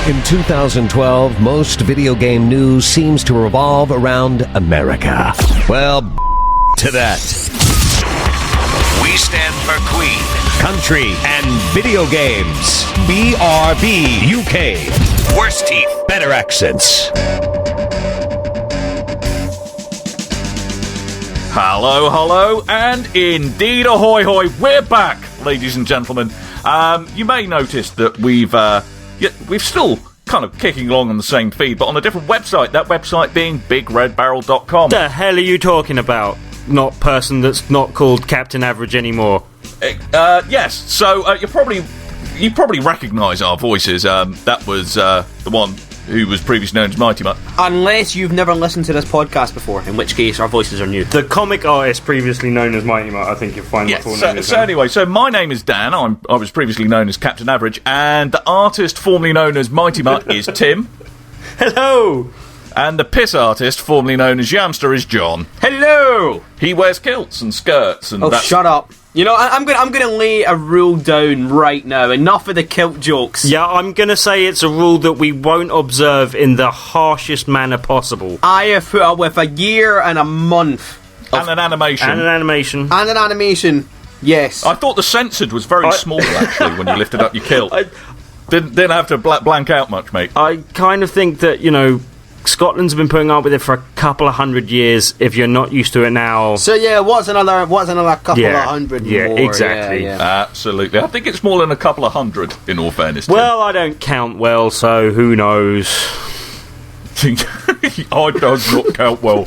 In 2012, most video game news seems to revolve around America. Well, to that. We stand for Queen, Country, and video games. BRB UK. Worse teeth, Better accents. Hello, hello, and indeed ahoy hoy, we're back, ladies and gentlemen. You may notice that we've still kind of kicking along on the same feed, but on a different website, that website being BigRedBarrel.com. The hell are you talking about? Not person that's not called Captain Average anymore. Yes, so you probably recognise our voices. That was the one who was previously known as MightyMutt. Unless you've never listened to this podcast before, in which case our voices are new. The comic artist previously known as MightyMutt, I think you'll find my full name. So anyway, my name is Dan. I was previously known as Captain Average, and the artist formerly known as MightyMutt is Tim. Hello! And the piss artist formerly known as Yamster is Jon. Hello! He wears kilts and skirts and shut up. You know, I'm gonna lay a rule down right now. Enough of the kilt jokes. Yeah, I'm gonna say it's a rule that we won't observe in the harshest manner possible. I have put up with a year and a month. And an animation. And an animation. And an animation, yes. I thought the censored was very small, actually, when you lifted up your kilt. Didn't have to blank out much, mate. I kind of think that, you know, Scotland's been putting up with it for a couple of 100 years. If you're not used to it now, so yeah, what's another couple of hundred? Yeah, more? exactly. Yeah. Absolutely. I think it's more than a couple of hundred. In all fairness, Tim. Well, I don't count well, so who knows? I does not count well.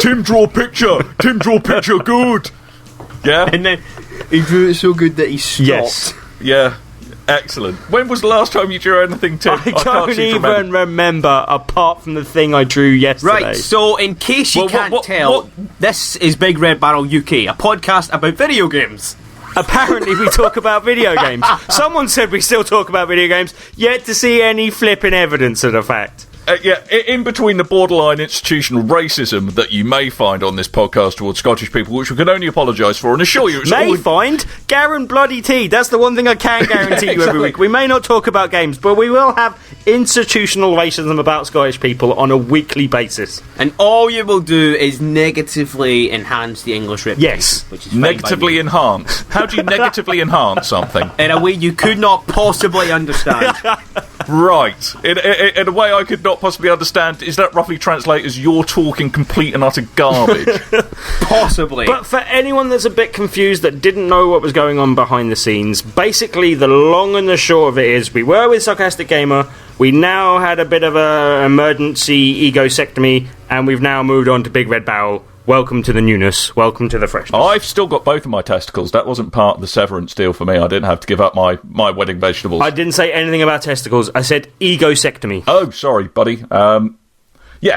Tim draw picture. Tim draw picture. Good. Yeah. And then he drew it so good that he stopped. Yes. Yeah. Excellent. When was the last time you drew anything, Tim? I don't even remember, apart from the thing I drew yesterday. Right, so in case you can't tell, this is Big Red Barrel UK, a podcast about video games. Apparently we talk about video games. Someone said we still talk about video games, yet to see any flipping evidence of the fact. In between the borderline institutional racism that you may find on this podcast towards Scottish people, which we can only apologise for and assure you... Find? Garen bloody T. That's the one thing I can guarantee you every week. We may not talk about games, but we will have institutional racism about Scottish people on a weekly basis. And all you will do is negatively enhance the English reputation. Yes. Which is negatively enhance? How do you negatively enhance something? In a way you could not possibly understand. Right. In a way I could not possibly understand, is that roughly translate as you're talking complete and utter garbage? Possibly. But for anyone that's a bit confused that didn't know what was going on behind the scenes, basically the long and the short of it is we were with Sarcastic Gamer, we now had a bit of an emergency egosectomy, and we've now moved on to Big Red Barrel. Welcome to the newness. Welcome to the freshness. I've still got both of my testicles. That wasn't part of the severance deal for me. I didn't have to give up my wedding vegetables. I didn't say anything about testicles. I said egosectomy. Oh, sorry, buddy.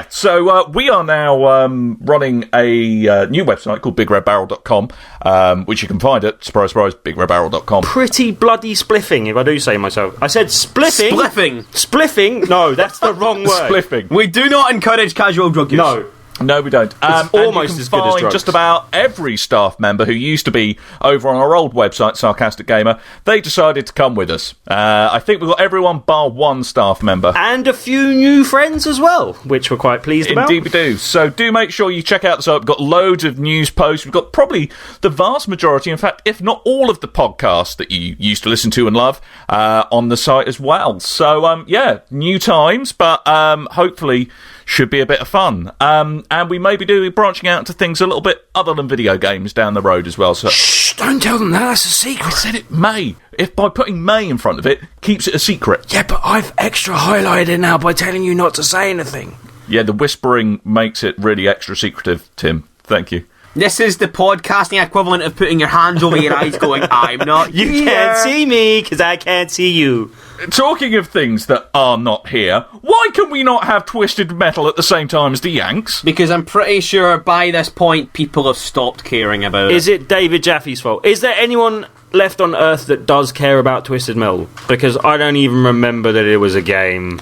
So we are now running a new website called BigRedBarrel.com, which you can find at, surprise, surprise, BigRedBarrel.com. Pretty bloody spliffing, if I do say myself. I said spliffing. Spliffing. Spliffing? No, that's the wrong word. Spliffing. We do not encourage casual drug use. No, we don't. It's almost as good as drugs. Just about every staff member who used to be over on our old website, Sarcastic Gamer, they decided to come with us. I think we've got everyone bar one staff member. And a few new friends as well, which we're quite pleased about. Indeed we do. So do make sure you check out the site. We've got loads of news posts. We've got probably the vast majority, in fact, if not all of the podcasts that you used to listen to and love on the site as well. So, new times, but hopefully should be a bit of fun. And we may be branching out to things a little bit other than video games down the road as well. So shh, don't tell them that. That's a secret. I said it may. If by putting may in front of it, keeps it a secret. Yeah, but I've extra highlighted it now by telling you not to say anything. Yeah, the whispering makes it really extra secretive, Tim. Thank you. This is the podcasting equivalent of putting your hands over your eyes going, I'm not You here. can't see me, because I can't see you. Talking of things that are not here, why can we not have Twisted Metal at the same time as the Yanks? Because I'm pretty sure by this point people have stopped caring about it. Is it David Jaffe's fault? Is there anyone left on Earth that does care about Twisted Metal? Because I don't even remember that it was a game.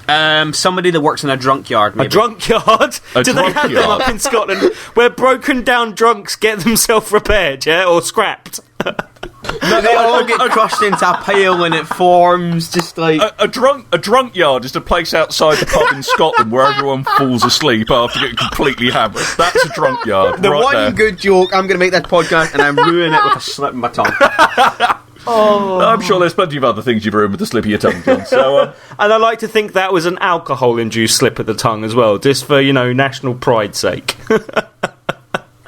Somebody that works in a drunk yard, maybe. A drunk yard? Do they have them up in Scotland where broken down drunks get themselves repaired, yeah? Or scrapped? They all get crushed into a pile and it forms just like... A drunk yard is a place outside the pub in Scotland where everyone falls asleep after getting completely hammered. That's a drunk yard. The right one there. good joke, I'm going to make that podcast and I'm ruining it with a slip of my tongue. I'm sure there's plenty of other things you've ruined with the slip of your tongue, John. So, and I like to think that was an alcohol-induced slip of the tongue as well, just for, national pride's sake.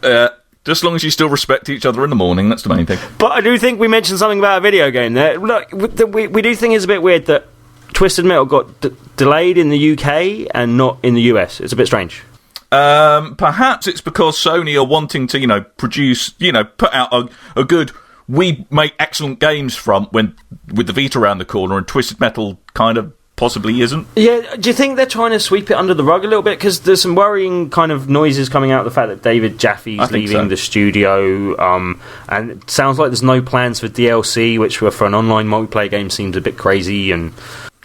Just as long as you still respect each other in the morning, that's the main thing. But I do think we mentioned something about a video game there. Look, we do think it's a bit weird that Twisted Metal got delayed in the UK and not in the US. It's a bit strange. Perhaps it's because Sony are wanting to, produce, put out a good... We make excellent games with the Vita around the corner, and Twisted Metal kind of possibly isn't. Yeah, do you think they're trying to sweep it under the rug a little bit? Because there's some worrying kind of noises coming out of the fact that David Jaffe's leaving the studio, and it sounds like there's no plans for DLC, which for an online multiplayer game seems a bit crazy. And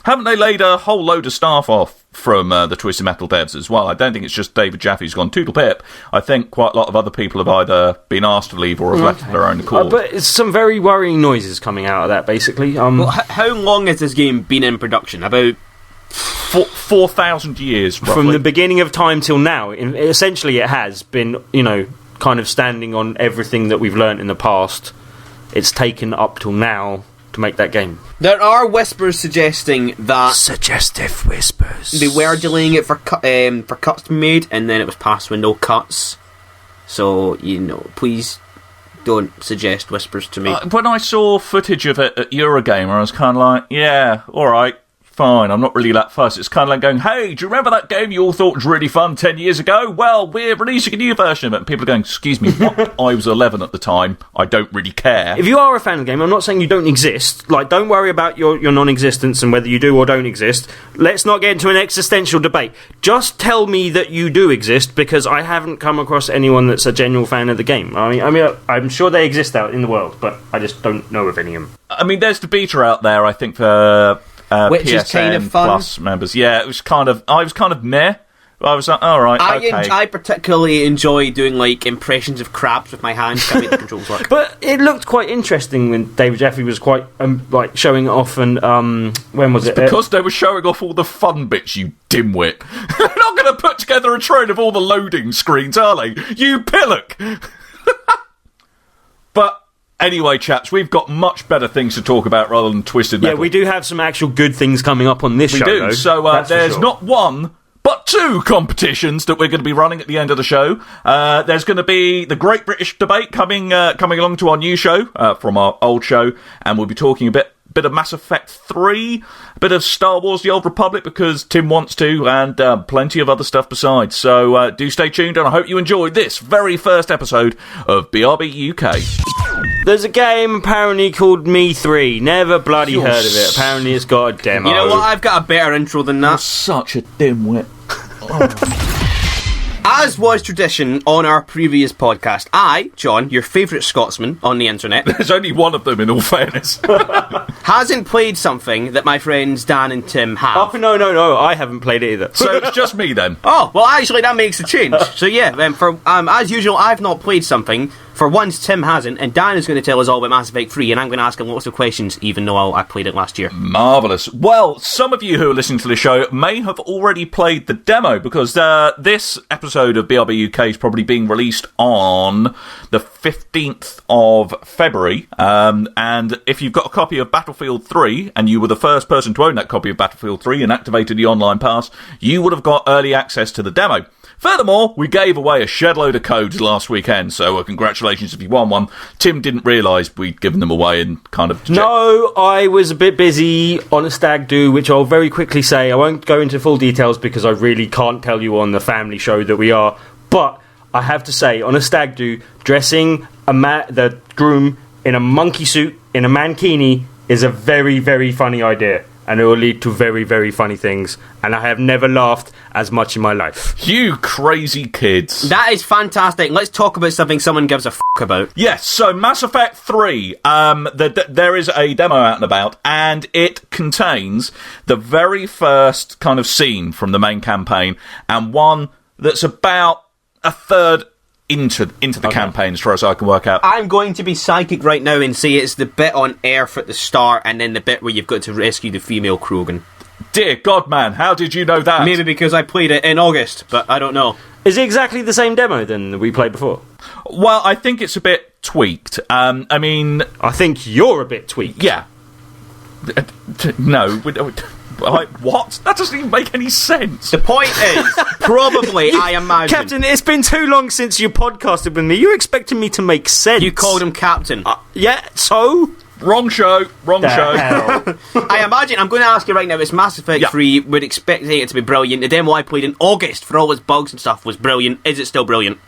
haven't they laid a whole load of staff off from the Twisted Metal devs as well? I don't think it's just David Jaffe who's gone toodle pip. I think quite a lot of other people have either been asked to leave or have left of their own accord. But it's some very worrying noises coming out of that, basically. Well, how long has this game been in production? About 4,000 years, roughly. From the beginning of time till now. Essentially, it has been, kind of standing on everything that we've learnt in the past. It's taken up till now to make that game. There are whispers suggesting that... Suggestive whispers. They were delaying it for cuts to be made, and then it was past window cuts. So, please don't suggest whispers to me. When I saw footage of it at Eurogamer, I was kind of like, yeah, alright, fine, I'm not really that fussed. It's kind of like going, hey, do you remember that game you all thought was really fun 10 years ago? Well, we're releasing a new version of it. And people are going, excuse me, what? I was 11 at the time. I don't really care. If you are a fan of the game, I'm not saying you don't exist. Like, don't worry about your non-existence and whether you do or don't exist. Let's not get into an existential debate. Just tell me that you do exist, because I haven't come across anyone that's a genuine fan of the game. I mean, I'm sure they exist out in the world, but I just don't know of any of them. I mean, there's the beta out there, I think, for... which PSN is kind of fun. Plus members. Yeah, I was kind of meh. I was like, alright, okay. I particularly enjoy doing, impressions of crabs with my hands to make the controls work. But it looked quite interesting when David Jaffe was quite, showing it off, and, when was it? Because they were showing off all the fun bits, you dimwit. They're not going to put together a train of all the loading screens, are they? You pillock! But... Anyway, chaps, we've got much better things to talk about rather than Twisted Metal. Yeah, we do have some actual good things coming up on this show, We do, though. so there's not one, but two competitions that we're going to be running at the end of the show. There's going to be the Great British Debate coming along to our new show from our old show, and we'll be talking a bit of Mass Effect 3, a bit of Star Wars The Old Republic because Tim wants to, and plenty of other stuff besides. So do stay tuned, and I hope you enjoyed this very first episode of BRB UK. There's a game apparently called Me 3. Never bloody heard of it. Apparently it's got a demo. You know what? I've got a better intro than that. You're such a dimwit. As was tradition on our previous podcast, I, John, your favourite Scotsman on the internet... There's only one of them, in all fairness. hasn't played something that my friends Dan and Tim have. Oh, no, I haven't played it either. So it's just me, then? Oh, well, actually, that makes a change. So, yeah, as usual, I've not played something. For once, Tim hasn't, and Dan is going to tell us all about Mass Effect 3, and I'm going to ask him lots of questions, even though I played it last year. Marvellous. Well, some of you who are listening to the show may have already played the demo, because this episode of BRB UK is probably being released on the 15th of February, and if you've got a copy of Battlefield 3, and you were the first person to own that copy of Battlefield 3 and activated the online pass, you would have got early access to the demo. Furthermore, we gave away a shed load of codes last weekend, so congratulations if you won one. Tim didn't realise we'd given them away and kind of... No, I was a bit busy on a stag do, which I'll very quickly say. I won't go into full details because I really can't tell you on the family show that we are. But I have to say, on a stag do, dressing the groom in a monkey suit, in a mankini, is a very, very funny idea. And it will lead to very, very funny things. And I have never laughed as much in my life. You crazy kids. That is fantastic. Let's talk about something someone gives a f*** about. Yes, so Mass Effect 3, there is a demo out and about, and it contains the very first kind of scene from the main campaign, and one that's about a third into the campaign, as far as I can work out. I'm going to be psychic right now and say it's the bit on Earth at the start, and then the bit where you've got to rescue the female Krogan. Dear God, man, how did you know that? Maybe because I played it in August, but I don't know. Is it exactly the same demo then that we played before? Well, I think it's a bit tweaked. I mean... I think you're a bit tweaked. Yeah. No. What? That doesn't even make any sense. The point is, probably, I imagine... Captain, it's been too long since you podcasted with me. You're expecting me to make sense. You called him Captain. Yeah, so... Wrong show. I imagine, I'm going to ask you right now, it's Mass Effect 3, we're expecting it to be brilliant. The demo I played in August, for all its bugs and stuff, was brilliant. Is it still brilliant?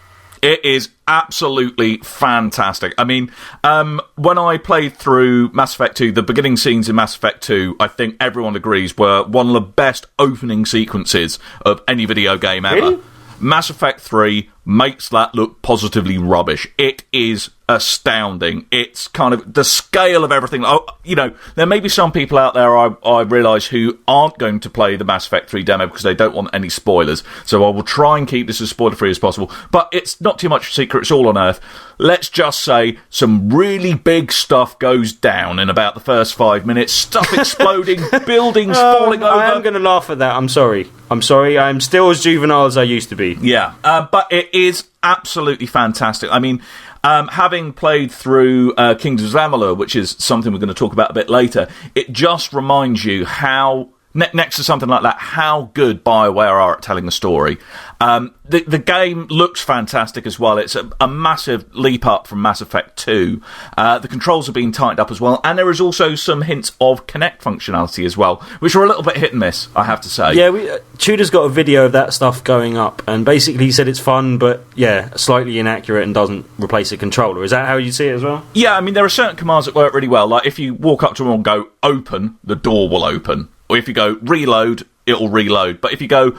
It is absolutely fantastic. I mean, when I played through Mass Effect 2, the beginning scenes in Mass Effect 2, I think everyone agrees, were one of the best opening sequences of any video game ever. Really? Mass Effect 3 makes that look positively rubbish. It is astounding. It's kind of the scale of everything. Oh, you know, there may be some people out there, I realise, who aren't going to play the Mass Effect 3 demo because they don't want any spoilers. So I will try and keep this as spoiler-free as possible. But it's not too much secret. It's all on Earth. Let's just say some really big stuff goes down in about the first 5 minutes. Stuff exploding, buildings falling over. I am going to laugh at that. I'm sorry. I'm still as juvenile as I used to be. Yeah, but it is absolutely fantastic. I mean, having played through Kingdoms of Amalur, which is something we're going to talk about a bit later, it just reminds you how, next to something like that, how good BioWare are at telling a story. The game looks fantastic as well. It's a massive leap up from Mass Effect 2. The controls are being tightened up as well, and there is also some hints of Kinect functionality as well, which are a little bit hit and miss, I have to say. Yeah, Tudor's got a video of that stuff going up, and basically he said it's fun, but yeah, slightly inaccurate and doesn't replace a controller. Is that how you see it as well? Yeah, I mean, there are certain commands that work really well. Like, if you walk up to them and go, open, the door will open. Or if you go, reload, it'll reload. But if you go,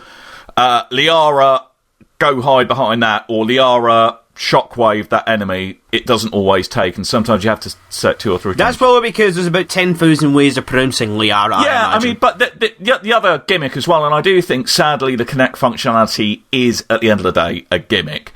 Liara, go hide behind that, or Liara, shockwave that enemy, it doesn't always take, and sometimes you have to set 2 or 3 times. That's probably because there's about 10,000 ways of pronouncing Liara. Yeah, I mean, but the other gimmick as well, and I do think, sadly, the Kinect functionality is, at the end of the day, a gimmick.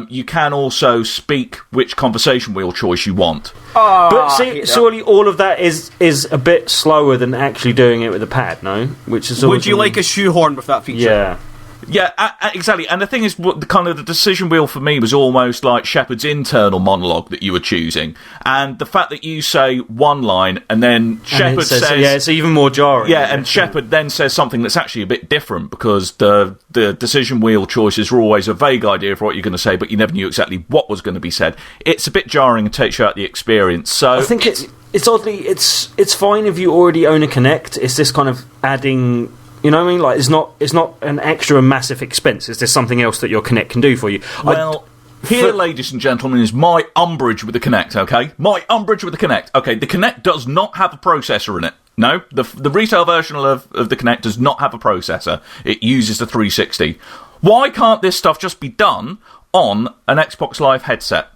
You can also speak which conversation wheel choice you want. But see, surely all of that is a bit slower than actually doing it with a pad, no? Which is Would you like a shoehorn with that feature? Yeah. Yeah, exactly. And the thing is, the decision wheel for me was almost like Shepard's internal monologue that you were choosing. And the fact that you say one line and then Shepard says... Yeah, it's even more jarring. Yeah, and Shepard then says something that's actually a bit different, because the decision wheel choices were always a vague idea of what you're going to say, but you never knew exactly what was going to be said. It's a bit jarring and takes you out the experience. So I think it's oddly... It's fine if you already own a Kinect. It's this kind of adding... You know what I mean? Like, it's not an extra massive expense. It's just something else that your Kinect can do for you. Well, here, ladies and gentlemen, is my umbrage with the Kinect, okay? My umbrage with the Kinect. Okay, the Kinect does not have a processor in it. No, the retail version of the Kinect does not have a processor. It uses the 360. Why can't this stuff just be done on an Xbox Live headset?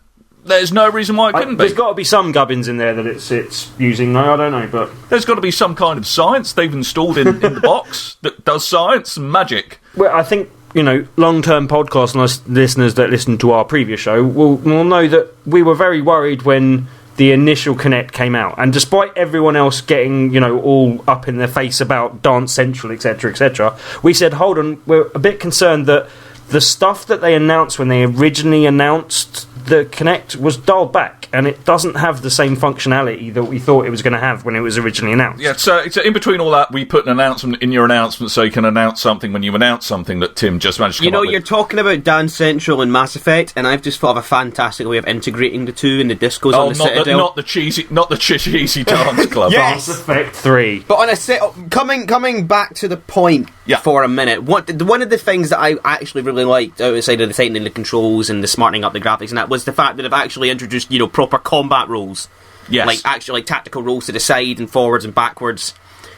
There's no reason why it couldn't be. There's got to be some gubbins in there that it's using. No, I don't know, but... There's got to be some kind of science they've installed in the box that does science and magic. Well, I think, long-term podcast listeners that listen to our previous show will know that we were very worried when the initial Kinect came out. And despite everyone else getting, all up in their face about Dance Central, etc., etc., we said, hold on, we're a bit concerned that the stuff that they announced when they originally announced the Kinect was dialed back, and it doesn't have the same functionality that we thought it was going to have when it was originally announced. Yeah, so in between all that, we put an announcement in your announcement so you can announce something when you announce something that Tim just managed to come up with. You're talking about Dance Central and Mass Effect, and I've just thought of a fantastic way of integrating the two in the discos on the Citadel. Not the cheesy dance club. Yes! Mass Effect 3. But on a coming back to the point for a minute, one of the things that I actually really liked outside of the tightening the controls and the smartening up the graphics and that was the fact that they've actually introduced, proper combat rules. Yes. Like, actually, tactical rolls to the side and forwards and backwards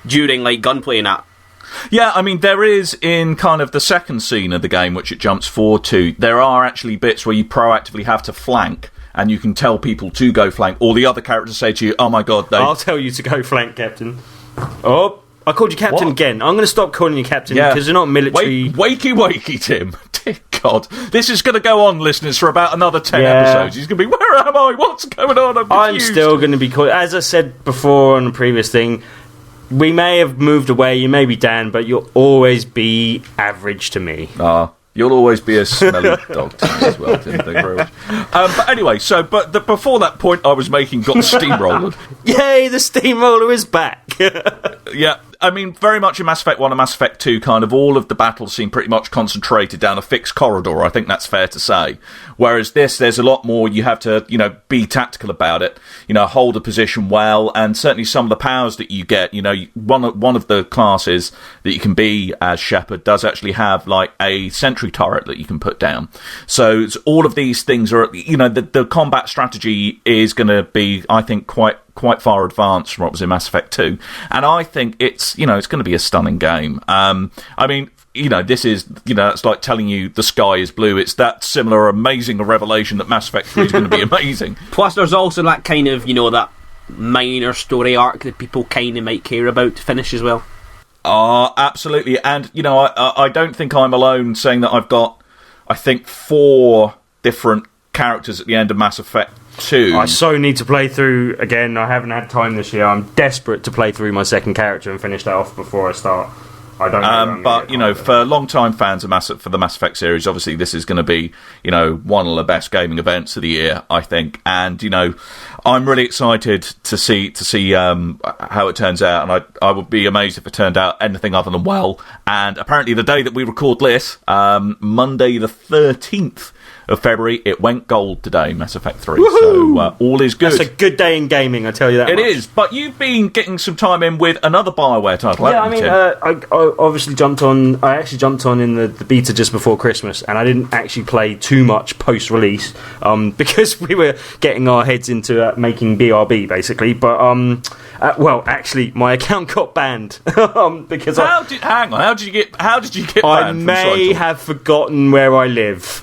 during, gunplay and that. Yeah, I mean, there is, in kind of the second scene of the game, which it jumps forward to, there are actually bits where you proactively have to flank, and you can tell people to go flank, or the other characters say to you, oh my god, I'll tell you to go flank, Captain. Oh, I called you Captain again. I'm going to stop calling you Captain because you're not military. Wakey, Tim. Dear God. This is going to go on, listeners, for about another 10 episodes. He's going to be, where am I? What's going on? I'm still going to be caught. As I said before on the previous thing, we may have moved away, you may be Dan, but you'll always be average to me. You'll always be a smelly dog to me as well, Tim. Thank you very much. But anyway, before that point I was making got steamrolled. Yay, the steamroller is back. Yeah, I mean, very much in Mass Effect 1 and Mass Effect 2, kind of all of the battles seem pretty much concentrated down a fixed corridor. I think that's fair to say. Whereas there's a lot more, you have to, be tactical about it, hold a position well, and certainly some of the powers that you get, one of the classes that you can be as Shepard does actually have, like, a sentry turret that you can put down. So all of these things are, the combat strategy is going to be, I think, quite far advanced from what was in Mass Effect 2, and I think it's going to be a stunning game. I mean, this is, it's like telling you the sky is blue. It's that similar amazing a revelation that Mass Effect 3 is going to be amazing. Plus there's also that kind of, that minor story arc that people kind of might care about to finish as well. Absolutely. And I don't think I'm alone saying that I've got, I think, 4 different characters at the end of Mass Effect 2. I so need to play through again. I haven't had time this year. I'm desperate to play through my second character and finish that off before I start. I don't know. But for long-time fans of for the Mass Effect series, obviously this is going to be one of the best gaming events of the year, I think. And I'm really excited to see how it turns out, and I would be amazed if it turned out anything other than well. And apparently, the day that we record this, Monday the 13th of February, it went gold today, Mass Effect 3. Woohoo! So all is good. That's a good day in gaming, I tell you that. It is, but you've been getting some time in with another BioWare title, haven't you, Tim? I obviously jumped on. I actually jumped on in the beta just before Christmas, and I didn't actually play too much post-release because we were getting our heads into making BRB, basically. But actually, my account got banned because how did you get banned? I may have forgotten where I live.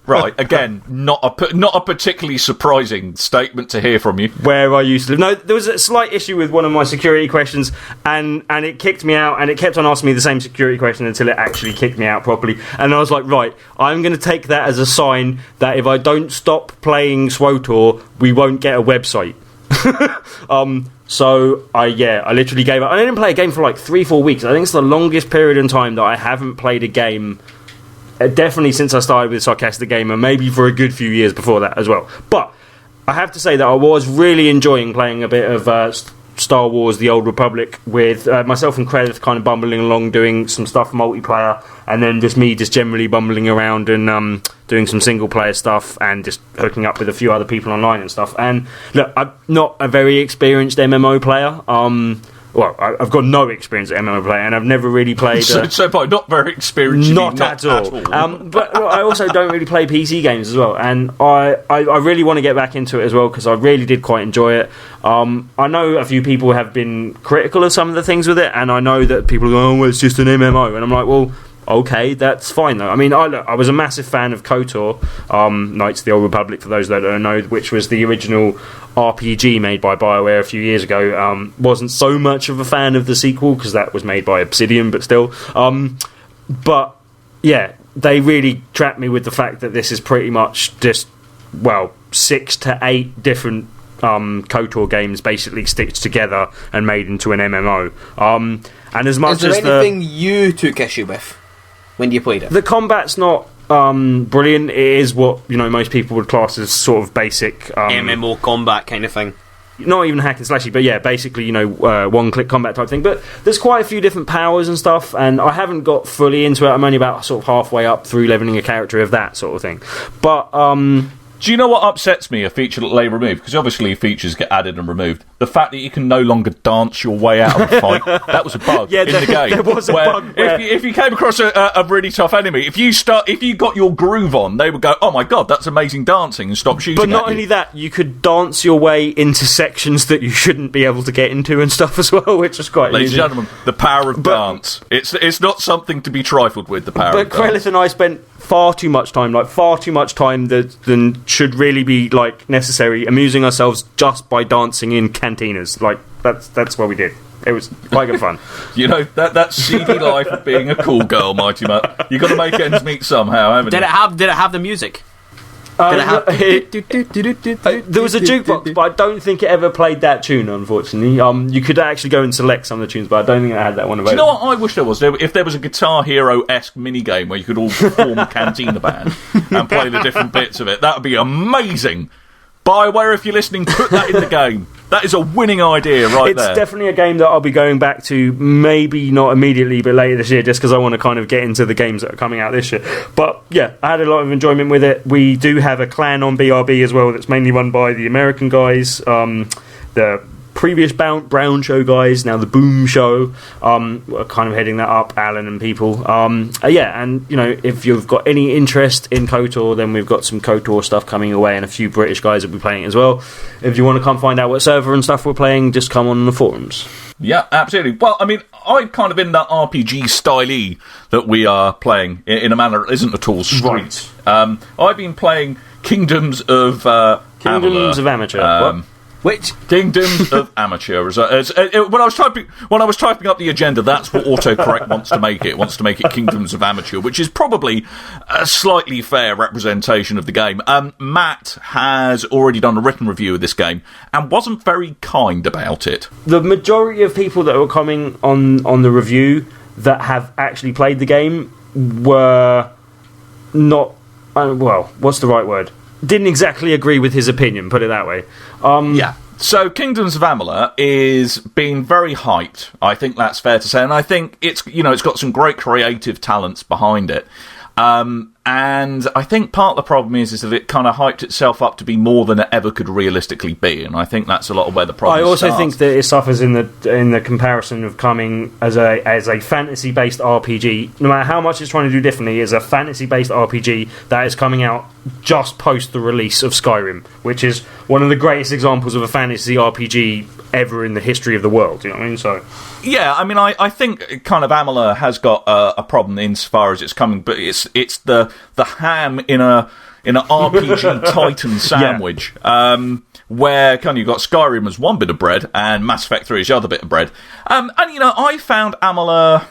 Right, again, not a particularly surprising statement to hear from you. Where I used to live. No, there was a slight issue with one of my security questions, and it kicked me out, and it kept on asking me the same security question until it actually kicked me out properly. And I was like, right, I'm going to take that as a sign that if I don't stop playing SWOTOR, we won't get a website. So I literally gave up. I didn't play a game for like 3-4 weeks. I think it's the longest period in time that I haven't played a game. Definitely since I started with Sarcastic Gamer, maybe for a good few years before that as well. But I have to say that I was really enjoying playing a bit of Star Wars The Old Republic with myself and Kreth kind of bumbling along doing some stuff multiplayer, and then just me just generally bumbling around and doing some single player stuff and just hooking up with a few other people online and stuff. And look, I'm not a very experienced MMO player. Well, I've got no experience at MMO play, and I've never really played. So far, not very experienced. Not at all. But I also don't really play PC games as well, and I really want to get back into it as well because I really did quite enjoy it. I know a few people have been critical of some of the things with it, and I know that people go, "Oh, well, it's just an MMO," and I'm like, well. Okay, that's fine though. I mean, I was a massive fan of KOTOR, Knights of the Old Republic, for those that don't know, which was the original RPG made by BioWare a few years ago. Wasn't so much of a fan of the sequel because that was made by Obsidian, but still. But yeah, they really trapped me with the fact that this is pretty much just 6 to 8 different KOTOR games basically stitched together and made into an MMO. And as much as anything you took issue with when you played it? The combat's not brilliant. It is what most people would class as sort of basic MMO combat kind of thing. Not even hack and slashy, but yeah, basically one-click combat type thing. But there's quite a few different powers and stuff, and I haven't got fully into it. I'm only about sort of halfway up through leveling a character of that sort of thing. But do you know what upsets me, a feature that they remove? Because obviously features get added and removed. The fact that you can no longer dance your way out of a fight. That was a bug in the game. There was a bug. If you came across a really tough enemy, if you got your groove on, they would go, "Oh my god, that's amazing dancing," and stop shooting. But not only that, you could dance your way into sections that you shouldn't be able to get into and stuff as well, which was quite Ladies and gentlemen, the power of dance. It's not something to be trifled with, the power of dance. But Krelith and I spent far too much time than should really be like necessary amusing ourselves just by dancing in cantinas. Like that's what we did. It was quite good fun. You know, that seedy life of being a cool girl, Mighty Mutt. You've got to make ends meet somehow, haven't you? Did it have the music? There was a jukebox, but I don't think it ever played that tune, unfortunately. You could actually go and select some of the tunes, but I don't think I had that one available. Do you know what I wish there was? If there was a Guitar Hero-esque minigame where you could all form a cantina band and play the different bits of it, that would be amazing. BioWare, if you're listening, put that in the game. That is a winning idea right there. It's definitely a game that I'll be going back to, maybe not immediately, but later this year, just because I want to kind of get into the games that are coming out this year. But yeah, I had a lot of enjoyment with it. We do have a clan on BRB as well that's mainly run by the American guys. The previous Brown Show guys, now the Boom Show, are kind of heading that up, Alan and people. Yeah, and you know, if you've got any interest in KOTOR, then we've got some KOTOR stuff coming away, and a few British guys will be playing it as well. If you want to come find out what server and stuff we're playing, just come on the forums. Yeah, absolutely. Well, I mean, I'm kind of in that RPG style that we are playing in a manner that isn't at all street. Right. I've been playing Kingdoms of Amateur. Which Kingdoms of Amateur? When I was typing up the agenda, that's what autocorrect wants to make it. It wants to make it Kingdoms of Amateur, which is probably a slightly fair representation of the game. Matt has already done a written review of this game and wasn't very kind about it. The majority of people that were coming on the review that have actually played the game were not. Well, what's the right word? Didn't exactly agree with his opinion, put it that way. Yeah. So Kingdoms of Amalur is being very hyped. I think that's fair to say, and I think it's got some great creative talents behind it. And I think part of the problem is that it kind of hyped itself up to be more than it ever could realistically be, and I think that's a lot of where the problem starts. I also think that it suffers in the comparison of coming as a fantasy-based RPG. No matter how much it's trying to do differently, is a fantasy-based RPG that is coming out just post the release of Skyrim, which is one of the greatest examples of a fantasy RPG ever in the history of the world. You know what I mean? So. Yeah, I mean, I think kind of Amalur has got a problem insofar as it's coming, but it's the ham in an RPG Titan sandwich, where kind of you've got Skyrim as one bit of bread and Mass Effect 3 as the other bit of bread. And you know, I found Amalur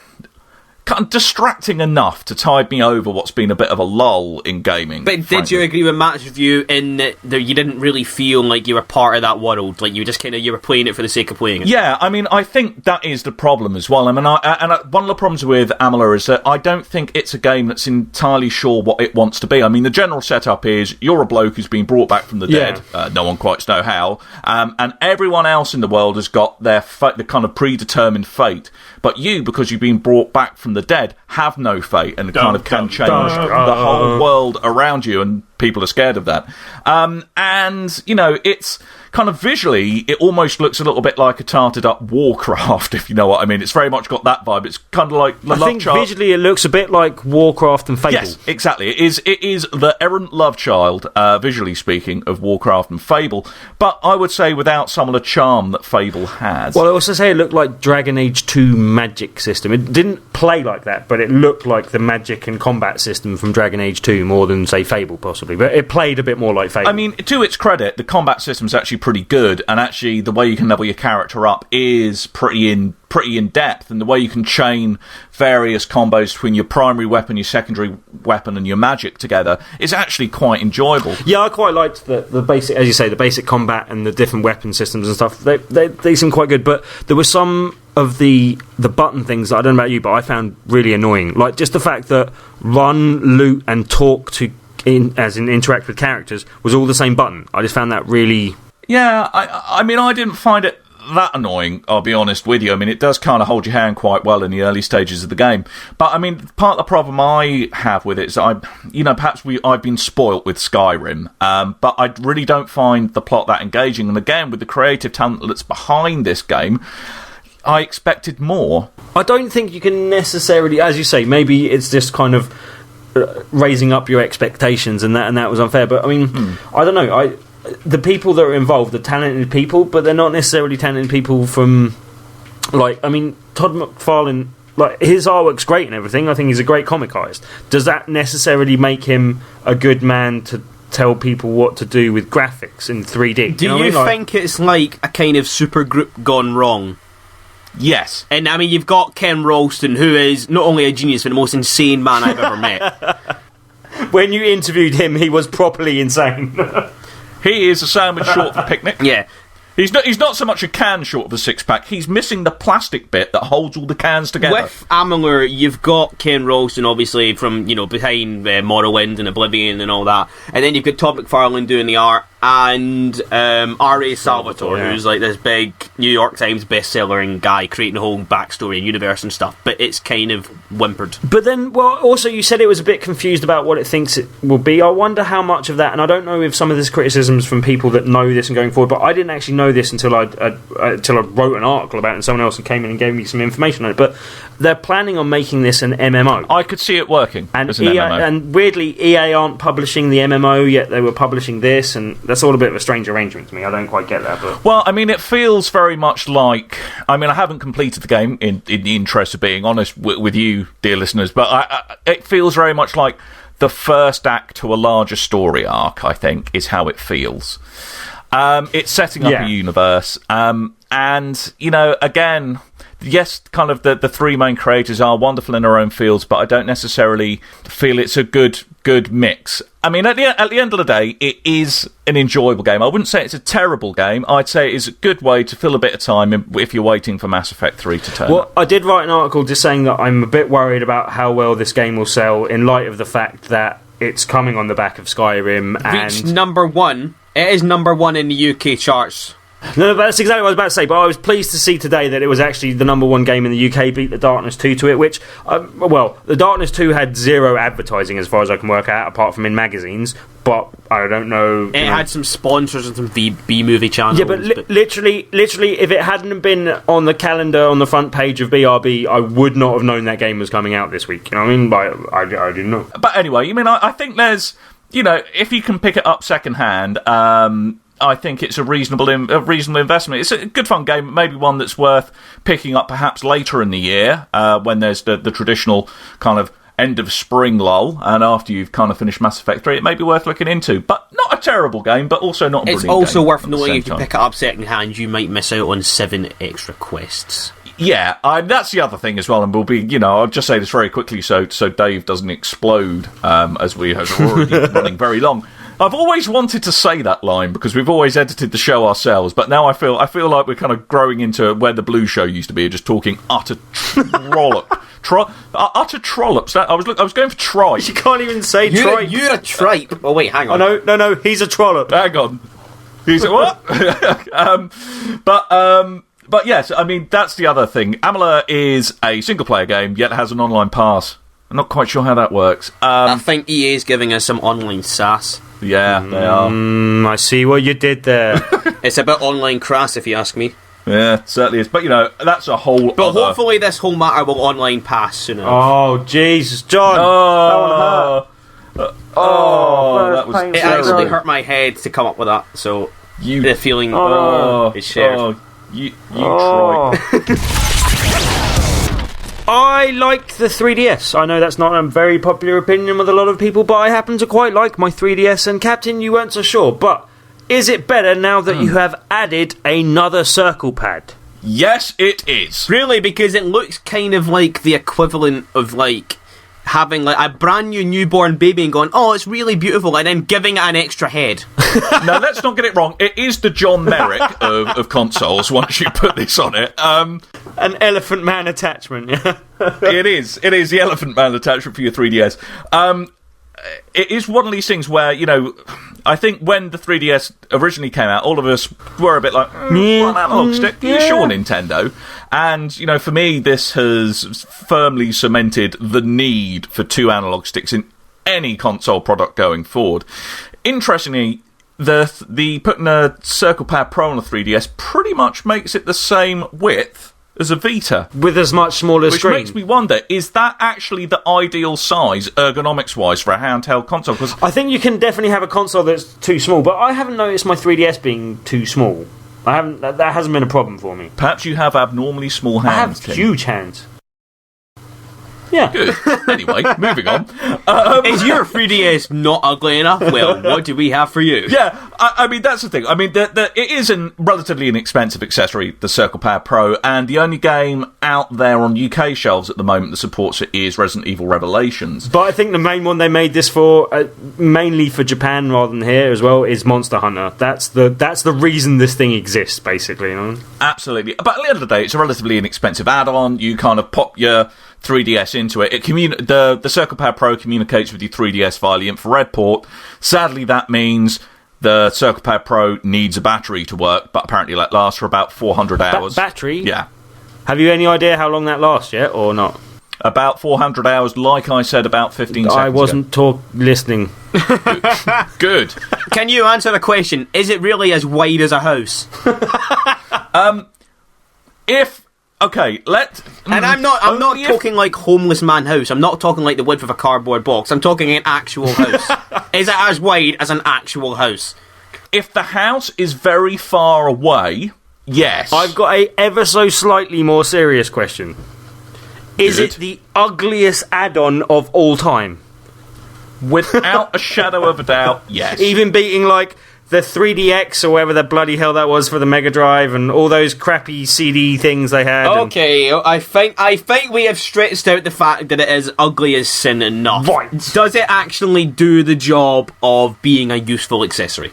kind of distracting enough to tide me over what's been a bit of a lull in gaming. But did you agree with Matt's review in that you didn't really feel like you were part of that world? Like you just you were playing it for the sake of playing it? Yeah, I mean, I think that is the problem as well. I mean, one of the problems with Amalur is that I don't think it's a game that's entirely sure what it wants to be. I mean, the general setup is you're a bloke who's been brought back from the dead. No one quite knows how. And everyone else in the world has got the kind of predetermined fate. But you, because you've been brought back from the dead, have no fate and kind of can change the whole world around you, and people are scared of that. And, you know, it's kind of visually, it almost looks a little bit like a tarted up Warcraft, if you know what I mean. It's very much got that vibe. It's kind of like the I think visually it looks a bit like Warcraft and Fable. Yes, exactly. It is the errant love child, visually speaking, of Warcraft and Fable, but I would say without some of the charm that Fable has. Well, I also say it looked like Dragon Age 2 magic system. It didn't play like that, but it looked like the magic and combat system from Dragon Age 2 more than, say, Fable, possibly. But it played a bit more like Fable. I mean, to its credit, the combat system's actually pretty good, and actually the way you can level your character up is pretty in depth, and the way you can chain various combos between your primary weapon, your secondary weapon, and your magic together is actually quite enjoyable. Yeah, I quite liked the basic, as you say, the basic combat and the different weapon systems and stuff. They seem quite good, but there were some of the button things that I don't know about you, but I found really annoying. Like just the fact that run, loot, and talk as in interact with characters was all the same button. I just found that really. Yeah, I mean, I didn't find it that annoying, I'll be honest with you. I mean, it does kind of hold your hand quite well in the early stages of the game. But, I mean, part of the problem I have with it is perhaps I've been spoilt with Skyrim, but I really don't find the plot that engaging. And again, with the creative talent that's behind this game, I expected more. I don't think you can necessarily, as you say, maybe it's just kind of raising up your expectations and that was unfair. But, I mean, I don't know, the people that are involved are talented people, but they're not necessarily talented people from, like, I mean, Todd McFarlane, like, his artwork's great and everything. I think he's a great comic artist. Does that necessarily make him a good man to tell people what to do with graphics in 3D. Do you think it's like a kind of supergroup gone wrong? Yes. And I mean, you've got Ken Ralston, who is not only a genius, but the most insane man I've ever met. When you interviewed him, he was properly insane. He is a sandwich short of a picnic. Yeah. He's not so much a can short of a six-pack, he's missing the plastic bit that holds all the cans together. With Amalur, you've got Ken Ralston, obviously, from, behind Morrowind and Oblivion and all that. And then you've got Todd McFarlane doing the art, and R.A. Salvatore, who's like this big New York Times best-selling guy creating a whole backstory and universe and stuff, but it's kind of whimpered. But then, also you said it was a bit confused about what it thinks it will be. I wonder how much of that, and I don't know if some of this criticism's from people that know this and going forward, but I didn't actually know this until I wrote an article about it and someone else came in and gave me some information on it. But they're planning on making this an MMO. I could see it working as an MMO. And weirdly, EA aren't publishing the MMO, yet they were publishing this, and that's all a bit of a strange arrangement to me. I don't quite get that. But well, I mean, it feels very much like... I mean, I haven't completed the game, in the interest of being honest with you, dear listeners, but it feels very much like the first act to a larger story arc, I think, is how it feels. It's setting up a universe, and, again... Yes, kind of the three main creators are wonderful in their own fields, but I don't necessarily feel it's a good mix. I mean, at the end of the day, it is an enjoyable game. I wouldn't say it's a terrible game. I'd say it is a good way to fill a bit of time if you're waiting for Mass Effect 3 to turn up. I did write an article just saying that I'm a bit worried about how well this game will sell in light of the fact that it's coming on the back of Skyrim and... Reached number one. It is number one in the UK charts. No, that's exactly what I was about to say, but I was pleased to see today that it was actually the number one game in the UK, beat The Darkness 2 to it, which, The Darkness 2 had zero advertising as far as I can work out, apart from in magazines, but I don't know... It had some sponsors and some B-movie channels. Yeah, but literally, if it hadn't been on the calendar on the front page of BRB, I would not have known that game was coming out this week, you know what I mean? But I didn't know. But anyway, I think there's, if you can pick it up secondhand... I think it's a reasonable investment. It's a good fun game, maybe one that's worth picking up perhaps later in the year when there's the traditional kind of end of spring lull, and after you've kind of finished Mass Effect 3, it may be worth looking into. But not a terrible game, but also not a brilliant game. It's also worth noting if you pick it up second hand, you might miss out on 7 extra quests. Yeah, that's the other thing as well, and we'll be, I'll just say this very quickly so Dave doesn't explode as we are already running very long. I've always wanted to say that line because we've always edited the show ourselves, but now I feel like we're kind of growing into where the Blue Show used to be, just talking utter trollop. Utter trollops. I was going for tripe. You can't even say tripe. You're a tripe. Oh wait, hang on. Oh, no, he's a trollop. Hang on. He's a what? But yes, I mean, that's the other thing. Amalur is a single-player game, yet has an online pass. I'm not quite sure how that works. I think EA is giving us some online sass. Yeah, they are. I see what you did there. It's a bit online crass, if you ask me. Yeah, it certainly is. But, that's a whole But hopefully this whole matter will online pass soon enough. Oh, Jesus, John. That was it actually hurt my head to come up with that, so the feeling is shared. You tried. I liked the 3DS. I know that's not a very popular opinion with a lot of people, but I happen to quite like my 3DS, and Captain, you weren't so sure, but is it better now that you have added another circle pad? Yes, it is. Really, because it looks kind of like the equivalent of, having a brand new newborn baby and going, oh, it's really beautiful, and then giving it an extra head. Now, let's not get it wrong. It is the John Merrick of consoles once you put this on it. An Elephant Man attachment, yeah. It is the Elephant Man attachment for your 3DS. It is one of these things where, I think when the 3DS originally came out, all of us were a bit like, one analog stick, sure, Nintendo. And, for me, this has firmly cemented the need for 2 analog sticks in any console product going forward. Interestingly, the putting a Circle Pad Pro on the 3DS pretty much makes it the same width as a Vita. With as much smaller screen. Which makes me wonder, is that actually the ideal size, ergonomics-wise, for a handheld console? Cause I think you can definitely have a console that's too small, but I haven't noticed my 3DS being too small. That hasn't been a problem for me. Perhaps you have abnormally small hands, I have huge hands. Yeah. Good. Anyway, moving on. Is your 3DS not ugly enough? Well, what do we have for you? Yeah, I mean, that's the thing. I mean, it is a relatively inexpensive accessory, the Circle Pad Pro, and the only game out there on UK shelves at the moment that supports it is Resident Evil Revelations. But I think the main one they made this for, mainly for Japan rather than here as well, is Monster Hunter. That's the reason this thing exists, basically. You know? Absolutely. But at the end of the day, it's a relatively inexpensive add-on. You kind of pop your 3DS into it. The Circle Pad Pro communicates with your 3DS via the infrared port. Sadly, that means the Circle Pad Pro needs a battery to work, but apparently that lasts for about 400 hours. Battery? Yeah. Have you any idea how long that lasts yet, or not? About 400 hours, like I said, about 15 seconds I wasn't listening. Good. Can you answer the question, is it really as wide as a house? Okay, and I'm not talking like homeless man house. I'm not talking like the width of a cardboard box. I'm talking an actual house. Is it as wide as an actual house? If the house is very far away, yes. I've got a ever so slightly more serious question. Is it the ugliest add-on of all time? Without a shadow of a doubt, yes. Even beating, like, the 3DX or whatever the bloody hell that was for the Mega Drive and all those crappy CD things they had. Okay, I think we have stretched out the fact that it is ugly as sin enough. Right. Does it actually do the job of being a useful accessory?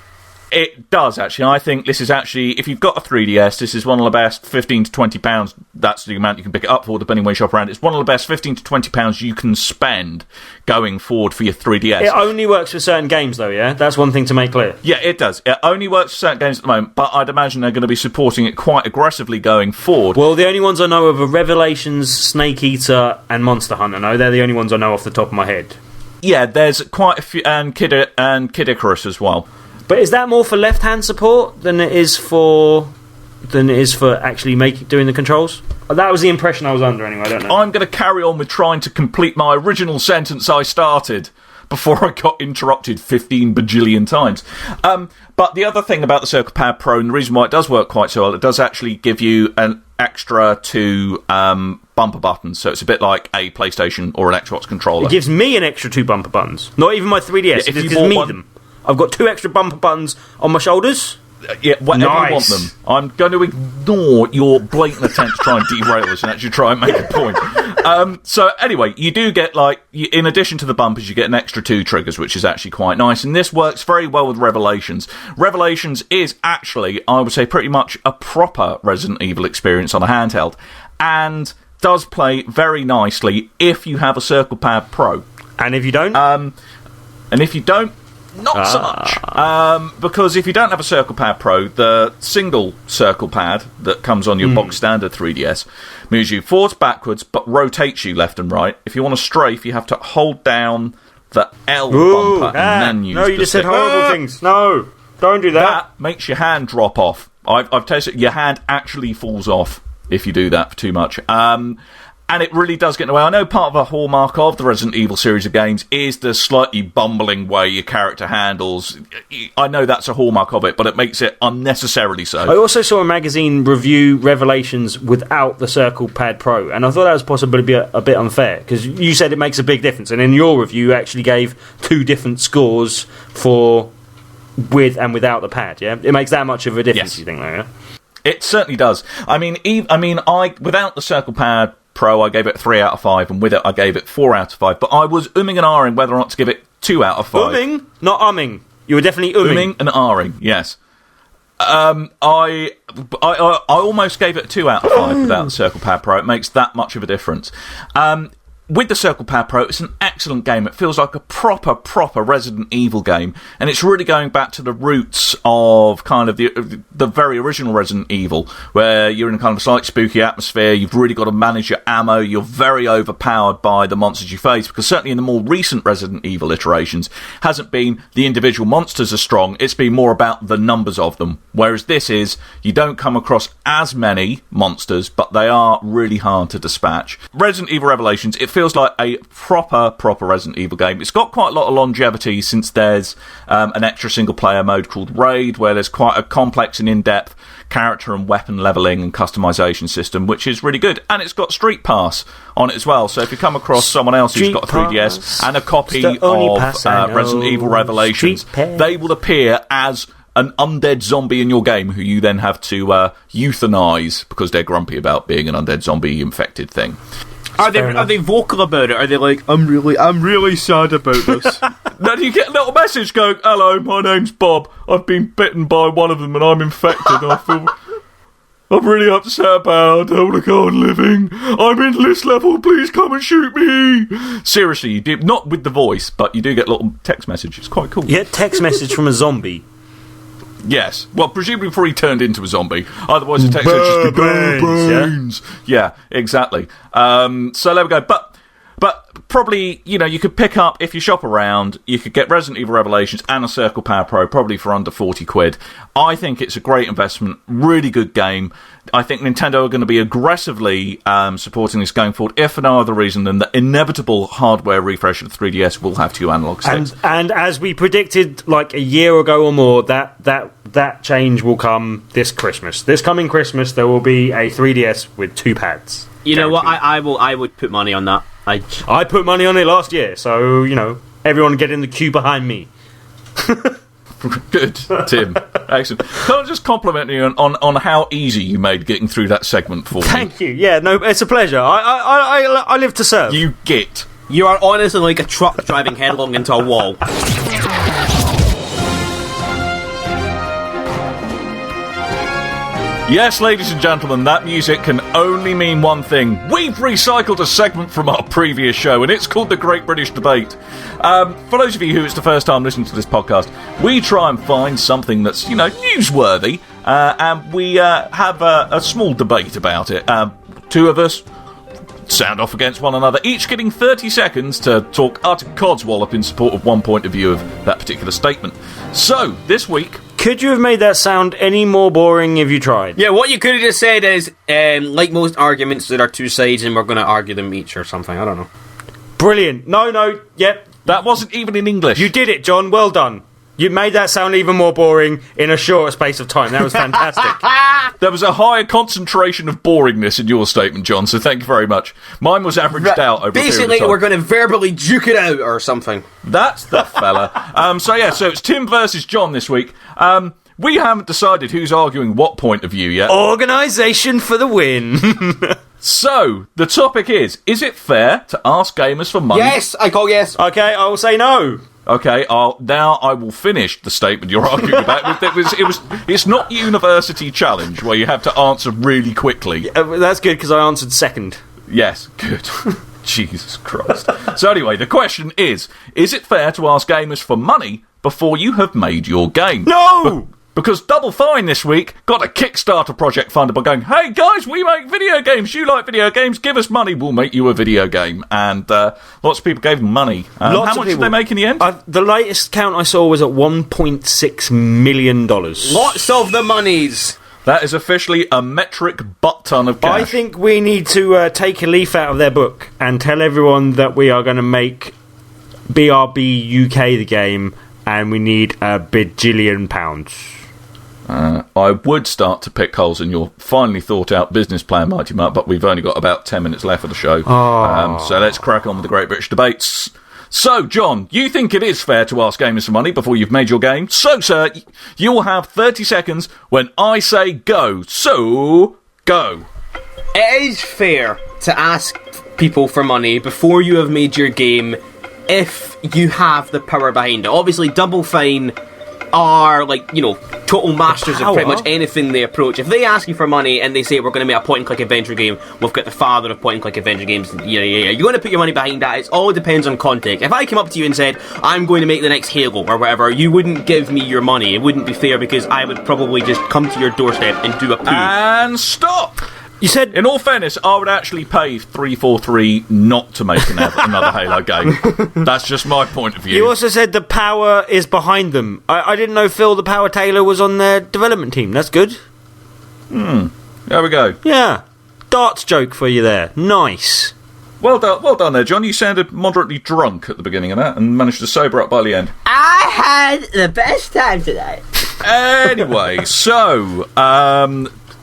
It does, actually. I think this is actually, if you've got a 3DS, this is one of the best £15 to £20. That's the amount you can pick it up for, depending where you shop around. It's one of the best £15 to £20 you can spend going forward for your 3DS. It only works for certain games, though, yeah? That's one thing to make clear. Yeah, it does. It only works for certain games at the moment, but I'd imagine they're going to be supporting it quite aggressively going forward. Well, the only ones I know of are Revelations, Snake Eater, and Monster Hunter. No, they're the only ones I know off the top of my head. Yeah, there's quite a few, and Kid Icarus as well. But is that more for left-hand support than it is for actually doing the controls? That was the impression I was under, anyway. I don't know. I'm going to carry on with trying to complete my original sentence I started before I got interrupted 15 bajillion times. But the other thing about the Circle Pad Pro, and the reason why it does work quite so well, it does actually give you an extra 2 bumper buttons, so it's a bit like a PlayStation or an Xbox controller. It gives me an extra 2 bumper buttons. Not even my 3DS. Yeah, it gives me them. I've got 2 extra bumper buttons on my shoulders. Yeah, whatever you want them. I'm going to ignore your blatant attempt to try and derail us and actually try and make a point. So anyway, you do get, like, in addition to the bumpers, you get an extra 2 triggers, which is actually quite nice. And this works very well with Revelations. Revelations is actually, I would say, pretty much a proper Resident Evil experience on a handheld, and does play very nicely if you have a Circle Pad Pro. And if you don't? Not so much. Because if you don't have a Circle Pad Pro, the single Circle Pad that comes on your box standard 3DS moves you forwards, backwards, but rotates you left and right. If you want to strafe, you have to hold down the L bumper and then use the you just said horrible things. No, don't do that. That makes your hand drop off. I've tasted it. Your hand actually falls off if you do that for too much. And it really does get in the way. I know part of a hallmark of the Resident Evil series of games is the slightly bumbling way your character handles. I know that's a hallmark of it, but it makes it unnecessarily so. I also saw a magazine review Revelations without the Circle Pad Pro, and I thought that was possibly a bit unfair, because you said it makes a big difference, and in your review you actually gave 2 different scores for with and without the pad, yeah? It makes that much of a difference, you think, though, yeah? It certainly does. I mean, without the Circle Pad Pro, I gave it 3 out of 5, and with it, I gave it 4 out of 5. But I was umming and ahhing whether or not to give it 2 out of 5. Umming, not umming. You were definitely umming. Umming and ahhing, yes. I almost gave it 2 out of 5 without the Circle Pad Pro. It makes that much of a difference. With the Circle Pad Pro, it's an excellent game. It feels like a proper Resident Evil game, and it's really going back to the roots of kind of the very original Resident Evil, where you're in kind of a slight spooky atmosphere. You've really got to manage your ammo. You're very overpowered by the monsters you face, because certainly in the more recent Resident Evil iterations, hasn't been the individual monsters are strong. It's been more about the numbers of them. Whereas this is, you don't come across as many monsters, but they are really hard to dispatch. Resident Evil Revelations, it feels like a proper Resident Evil game. It's got quite a lot of longevity, since there's an extra single player mode called Raid, where there's quite a complex and in-depth character and weapon leveling and customization system, which is really good. And it's got Street Pass on it as well. So if you come across someone else who's got a 3DS and a copy of Resident Evil Revelations, they will appear as an undead zombie in your game who you then have to euthanize because they're grumpy about being an undead zombie infected thing. Are they vocal about it? Are they like, I'm really sad about this? Then you get a little message going, hello, my name's Bob. I've been bitten by one of them and I'm infected. I'm really upset about it. I don't want to go on living. I'm in list level. Please come and shoot me. Seriously, you do, not with the voice, but you do get a little text message. It's quite cool. You get text message from a zombie. Yes. Well, presumably before he turned into a zombie. Otherwise, the text would just be brains. Yeah, exactly. So there we go. But probably, you could pick up, if you shop around, you could get Resident Evil Revelations and a Circle Power Pro probably for under 40 quid. I think it's a great investment. Really good game. I think Nintendo are going to be aggressively supporting this going forward, if for no other reason than the inevitable hardware refresh of the 3DS will have 2 analog sticks. And as we predicted like a year ago or more, that change will come this Christmas. This coming Christmas, there will be a 3DS with 2 pads. You know what? I would put money on that. I put money on it last year, so everyone get in the queue behind me. Good, Tim. Excellent. Can I just compliment you on how easy you made getting through that segment for me? Thank you. Yeah, no, it's a pleasure. I live to serve. You git. You are honestly like a truck driving headlong into a wall. Yes, ladies and gentlemen, that music can only mean one thing. We've recycled a segment from our previous show, and it's called The Great British Debate. For those of you who it's the first time listening to this podcast, we try and find something that's, newsworthy, and we have a small debate about it. 2 of us sound off against one another, each getting 30 seconds to talk utter codswallop in support of one point of view of that particular statement. So, this week... Could you have made that sound any more boring if you tried? Yeah, what you could have just said is, like most arguments, there are 2 sides and we're going to argue them each or something. I don't know. Brilliant. No, yep. That wasn't even in English. You did it, John. Well done. You made that sound even more boring in a shorter space of time. That was fantastic. There was a higher concentration of boringness in your statement, John, so thank you very much. Mine was averaged out over basically, a period of time. We're going to verbally duke it out or something. That's the fella. So it's Tim versus John this week. We haven't decided who's arguing what point of view yet. Organisation for the win. So, the topic is it fair to ask gamers for money? Yes, I call yes. Okay, I will say no. Okay, now I will finish the statement you're arguing about. It's not University Challenge where you have to answer really quickly. That's good because I answered second. Yes, good. Jesus Christ. So anyway, the question is it fair to ask gamers for money before you have made your game? No! Because Double Fine this week got a Kickstarter project funded by going, hey guys, we make video games, you like video games, give us money, we'll make you a video game. And lots of people gave them money. How much did they make in the end? The latest count I saw was at $1.6 million. Lots of the monies. That is officially a metric butt-ton of cash. I think we need to take a leaf out of their book and tell everyone that we are going to make BRB UK the game and we need £1 bajillion. I would start to pick holes in your finely thought out business plan, Mighty Mutt, but we've only got about 10 minutes left of the show. So let's crack on with the Great British Debates. So, John, you think it is fair to ask gamers for money before you've made your game? So, sir, you will have 30 seconds when I say go. So, go. It is fair to ask people for money before you have made your game if you have the power behind it. Obviously, Double Fine are, total masters of pretty much anything they approach. If they ask you for money and they say, we're going to make a point-and-click adventure game, we've got the father of point-and-click adventure games, you're going to put your money behind that. It all depends on context. If I came up to you and said, I'm going to make the next Halo or whatever, you wouldn't give me your money. It wouldn't be fair because I would probably just come to your doorstep and do a poo. And stop! You said... In all fairness, I would actually pay $343 not to make another Halo game. That's just my point of view. You also said the power is behind them. I didn't know Phil the Power Taylor was on their development team. That's good. There we go. Yeah. Darts joke for you there. Nice. Well done there, John. You sounded moderately drunk at the beginning of that and managed to sober up by the end. I had the best time today. Anyway, so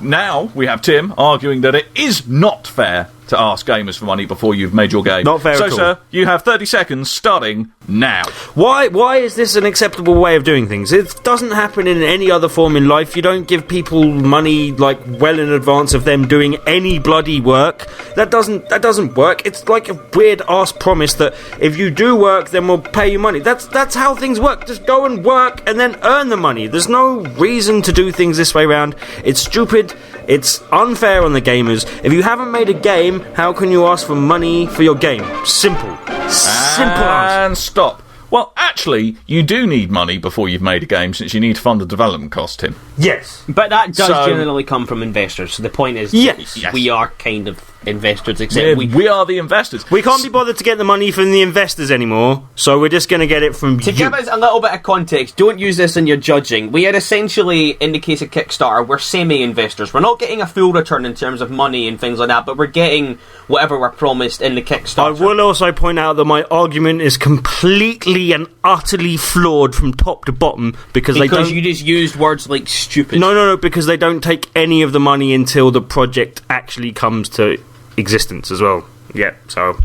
now we have Tim arguing that it is not fair to ask gamers for money before you've made your game. Not fair at all. So, sir, you have 30 seconds starting now. Why is this an acceptable way of doing things? It doesn't happen in any other form in life. You don't give people money like well in advance of them doing any bloody work. That doesn't work. It's like a weird ass promise that if you do work, then we'll pay you money. That's how things work. Just go and work and then earn the money. There's no reason to do things this way around. It's stupid. It's unfair on the gamers. If you haven't made a game, how can you ask for money for your game? Simple. Simple answer. And stop. Well, actually, you do need money before you've made a game, since you need to fund the development cost, Tim. Yes. But that does generally come from investors. So the point is, yes. We are kind of investors, except we are the investors. We can't be bothered to get the money from the investors anymore, so we're just going to get it from To give us a little bit of context, don't use this in your judging. We are essentially, in the case of Kickstarter, we're semi-investors. We're not getting a full return in terms of money and things like that, but we're getting whatever we're promised in the Kickstarter. I will also point out that my argument is completely and utterly flawed from top to bottom because you just used words like stupid. No, because they don't take any of the money until the project actually comes to existence as well. Yeah, so,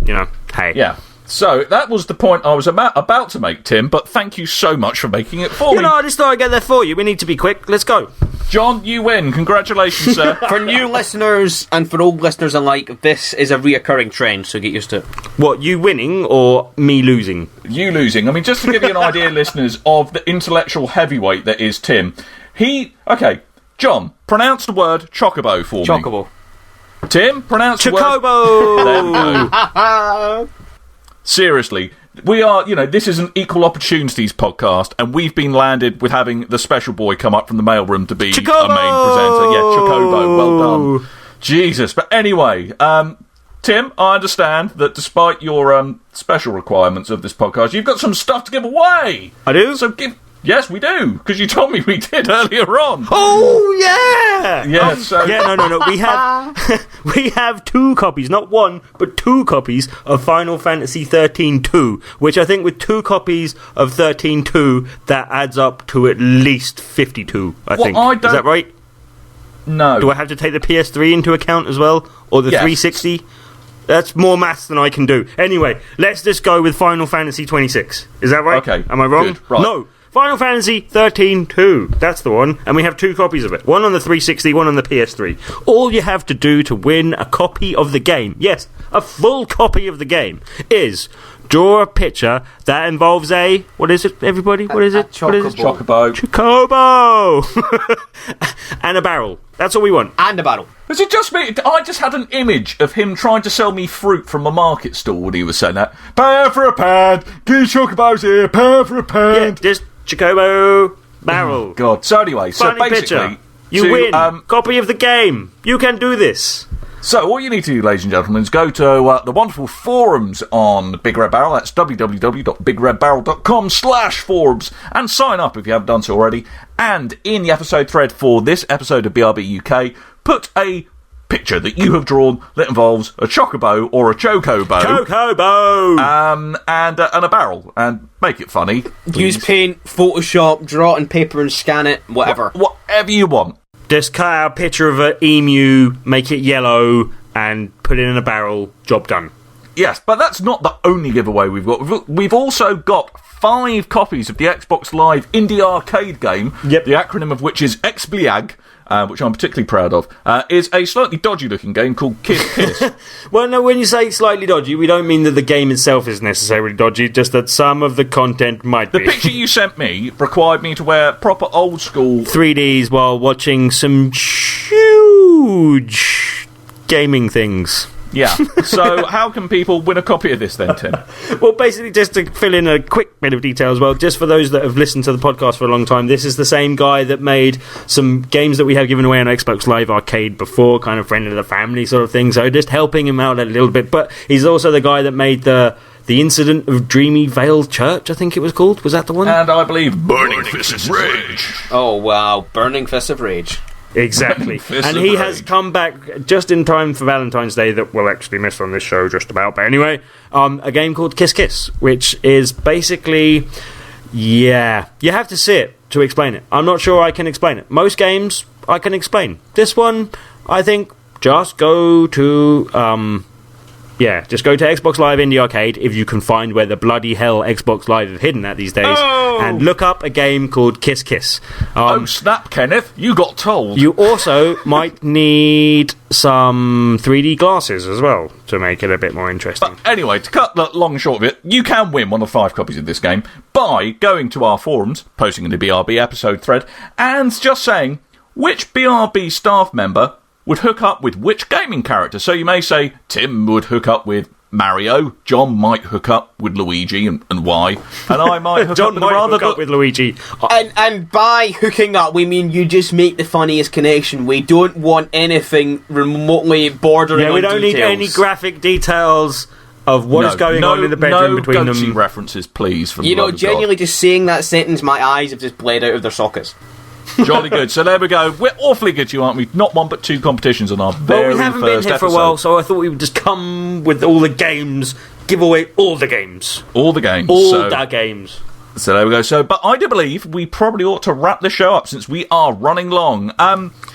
hey. Yeah. So, that was the point I was about to make, Tim, but thank you so much for making it for me. I just thought I'd get there for you. We need to be quick. Let's go. John, you win. Congratulations, sir. For new listeners and for old listeners alike, this is a reoccurring trend, so get used to it. What, you winning or me losing? You losing. I mean, just to give you an idea, listeners, of the intellectual heavyweight that is Tim. Okay, John, pronounce the word chocobo for me. Chocobo. Tim, pronounce the word... Chocobo! There we go. Seriously, we are, this is an equal opportunities podcast, and we've been landed with having the special boy come up from the mailroom to be Chocobo! a main presenter. Yeah, Chocobo, well done. Jesus. But anyway, Tim, I understand that despite your special requirements of this podcast, you've got some stuff to give away. I do? So Yes, we do, because you told me we did earlier on. Oh, yeah! Yeah, so... Yeah, no. We have 2 copies, not 1, but 2 copies of Final Fantasy 13-2, which I think with 2 copies of 13-2, that adds up to at least 52, I think. Is that right? No. Do I have to take the PS3 into account as well? Or the 360? That's more maths than I can do. Anyway, let's just go with Final Fantasy 26. Is that right? Okay. Am I wrong? Good. Right. No. Final Fantasy 13-2. That's the one. And we have 2 copies of it. One on the 360, one on the PS3. All you have to do to win a copy of the game, yes, a full copy of the game, is draw a picture that involves a... What is it, everybody? What is it? Chocobo. Chocobo. And a barrel. That's all we want. And a barrel. Was it just me? I just had an image of him trying to sell me fruit from a market stall when he was saying that. £1 for a pound. Get chocobos here. £1 for a pound. Yeah, just Chocobo barrel. Oh, God. So anyway, Funny basically... picture. You win. Copy of the game. You can do this. So, all you need to do, ladies and gentlemen, is go to the wonderful forums on BigRedBarrel. That's www.bigredbarrel.com/forums and sign up if you haven't done so already. And in the episode thread for this episode of BRB UK, put a picture that you have drawn that involves a chocobo or a chocobo. And a barrel. And make it funny. Please. Use paint, Photoshop, draw it on paper and scan it, whatever. Whatever you want. Just cut out a picture of an emu, make it yellow, and put it in a barrel. Job done. Yes, but that's not the only giveaway we've got. We've also got 5 copies of the Xbox Live Indie Arcade game, Yep. the acronym of which is XBLIAG, which I'm particularly proud of, is a slightly dodgy-looking game called Kiss Kiss. Well, no, when you say slightly dodgy, we don't mean that the game itself is necessarily dodgy, just that some of the content might The be. picture you sent me required me to wear proper old-school... 3Ds while watching some huge gaming things. Yeah. So how can people win a copy of this then, Tim? Well, basically, just to fill in a quick bit of detail as well, just for those that have listened to the podcast for a long time, this is the same guy that made some games that we have given away on Xbox Live Arcade before, kind of friend of the family sort of thing, so just helping him out a little bit. But he's also the guy that made the Incident of Dreamy Vale Church, I think it was called. Was that the one? And I believe Burning Fist of Rage. Oh, wow. Burning Fist of Rage. Exactly. And he has come back just in time for Valentine's Day that we'll actually miss on this show just about. But anyway, a game called Kiss Kiss, which is basically, yeah, you have to see it to explain it. I'm not sure I can explain it. Most games I can explain. This one, I think, just go to Xbox Live Indie Arcade if you can find where the bloody hell Xbox Live is hidden at these days, and look up a game called Kiss Kiss. Oh snap, Kenneth, you got told. You also might need some 3D glasses as well to make it a bit more interesting. But anyway, to cut the long and short of it, you can win one of 5 copies of this game by going to our forums, posting in the BRB episode thread, and just saying which BRB staff member would hook up with which gaming character. So you may say Tim would hook up with Mario, John might hook up with Luigi and why, and I might hook John up with Luigi. And by hooking up, we mean you just make the funniest connection. We don't want anything remotely bordering on we don't details. need any graphic details of what is going on in the bedroom between them. No references, please. For genuinely just saying that sentence, my eyes have just bled out of their sockets. Jolly good. So there we go. We're awfully good to you, aren't we? Not 1 but 2 competitions on our very first episode. Well, we haven't been here for a while, so I thought we would just come with all the games, give away all the games. All the games. All the games. So there we go. But I do believe we probably ought to wrap the show up since we are running long.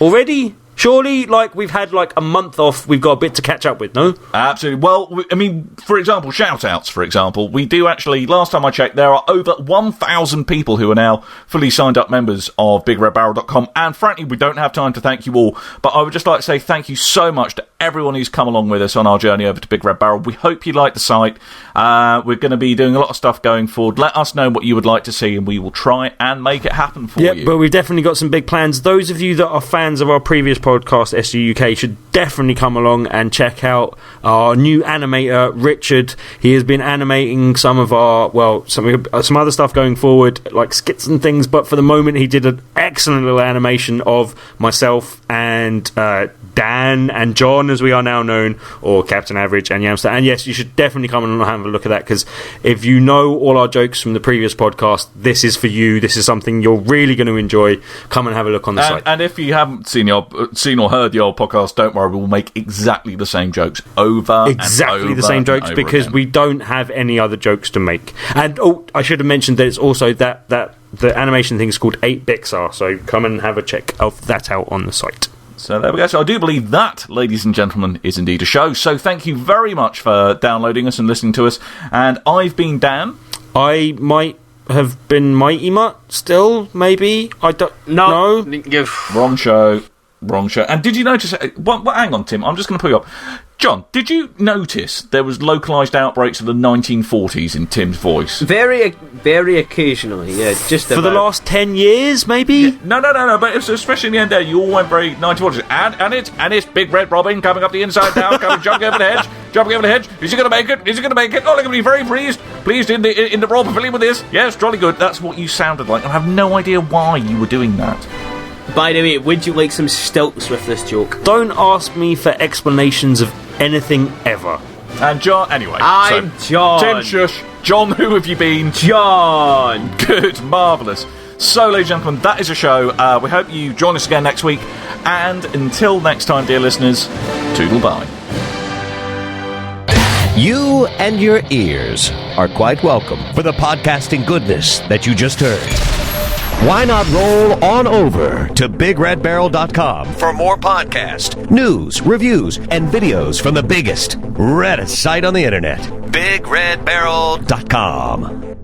Already? Surely, we've had, a month off, we've got a bit to catch up with, no? Absolutely. Well, I mean, for example, shout-outs, for example. We do actually, last time I checked, there are over 1,000 people who are now fully signed-up members of BigRedBarrel.com, and frankly, we don't have time to thank you all, but I would just like to say thank you so much to everyone who's come along with us on our journey over to Big Red Barrel. We hope you like the site. We're going to be doing a lot of stuff going forward. Let us know what you would like to see, and we will try and make it happen for you. Yeah, but we've definitely got some big plans. Those of you that are fans of our previous podcast, SU UK, should definitely come along and check out our new animator, Richard. He has been animating some of our, some other stuff going forward, like skits and things, but for the moment he did an excellent little animation of myself and Dan and John, as we are now known, or Captain Average and Yamster. And yes, you should definitely come and have a look at that, because if you know all our jokes from the previous podcast, this is for you. This is something you're really going to enjoy. Come and have a look on the site. And if you haven't seen or heard the old podcast, don't worry, we'll make exactly the same jokes the same jokes, because again. We don't have any other jokes to make. And I should have mentioned that it's also that the animation thing is called 8Bixar, so come and have a check of that out on the site. So there we go. So I do believe that, ladies and gentlemen, is indeed a show. So thank you very much for downloading us and listening to us. And I've been Dan. I might have been MightyMutt still, maybe. I don't know. Wrong show. And did you notice... hang on, Tim. I'm just going to put you up. John, did you notice there was localised outbreaks of the 1940s in Tim's voice? Very, very occasionally, yeah. Just for the last 10 years, maybe? Yeah, no. But it was, especially in the end there, you all went very 1940s. And it's Big Red Robin coming up the inside now, jumping over the hedge. Is he going to make it? Oh, they're going to be very pleased in the Royal Pavilion with this. Yes, jolly good. That's what you sounded like. I have no idea why you were doing that. By the way, would you like some stilts with this joke? Don't ask me for explanations of anything ever. And John, anyway. I'm John. Tim, shush. John, who have you been? John. Good, marvellous. So, ladies and gentlemen, that is a show. We hope you join us again next week. And until next time, dear listeners, toodle bye. You and your ears are quite welcome for the podcasting goodness that you just heard. Why not roll on over to BigRedBarrel.com for more podcast, news, reviews, and videos from the biggest, reddest site on the internet, BigRedBarrel.com.